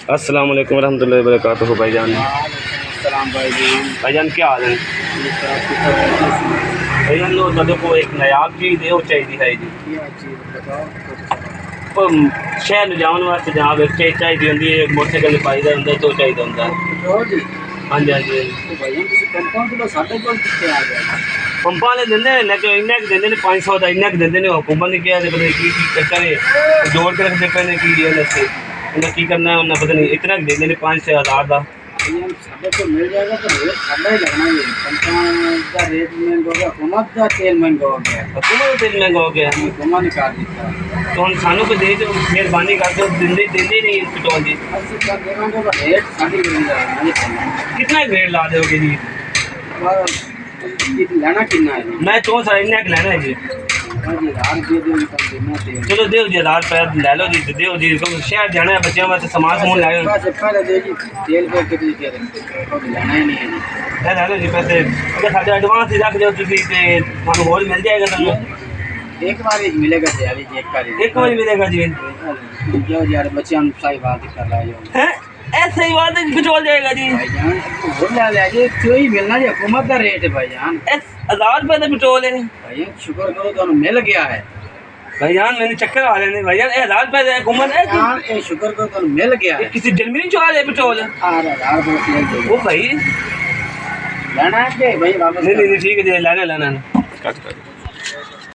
अस्सलाम वालेकुम रहमतुल्लाहि व बरकातुहू भाईजान। सलाम भाईजान क्या हाल है भाईजान? लो तो देखो एक नायाब चीज़ है वो चाहिए है जी। शहर में जाने वास्ते जहाँ एक चीज़ चाहिए होंगी है, मोटरसाइकिल पाई दा होंदा तो चाहिए होंदा। हाँ जी हाँ जी। पंपा वाले देंगे लेकिन इन्ना कि देंगे 500 का इन्ना कि देंगे हुकूमत ने किया पता नहीं की चक्कर है जोड़ के रखते पे ने की उन्हें की करना है उन्हें पता नहीं इतना कि देंगे 5 से 1000 का तो मिल जाएगा तो रेट साढ़ा ही लगना है। पंपान का रेट महंगा हो गया, हुकूमत का तेल महंगा हो गया, हुकूमत का तेल महंगा हो गया हुकूमत ने काट दिया। तो हम सानू को दे दो मेहरबानी कर दो देंगे नहीं पेट्रोल जी। अस्सी कर देना तो रेट साढ़ी मिल जाएगा कितना रेट ला दोगे जी? लेना कितना है मैं 4 इन्ना लेना है जी। चलो दो जी 1000 रुपया ले लो जी दो जी शहर जाना है बच्चों वास्ते सामान समून लाए तेल पे कितनी लेना ही नहीं है ले लो जी पैसे अगर साढ़े एडवांस ही रख दो तुम होल मिल जाएगा तुम एक बार ही मिलेगा तैयारी एक बार मिलेगा जी। जो यार बच्चे हम सही बात कर रहे हैं ऐसे ही बात है पेट्रोल जाएगा जी भाईजान तो ही मिलना है हुकूमत का रेट है भाईजान 1000 रुपये का पेट्रोल है भाईजान शुक्र करो तो मिल गया है भाईजान मैंने चक्कर आ रहे हैं भाईजान 1000 रुपये हुकूमत है शुक्र करो तो मिल गया है किसी जर्मनी चो आ रहे पेट्रोल वो भाई लेना है भाई नहीं ठीक है जी लेना कट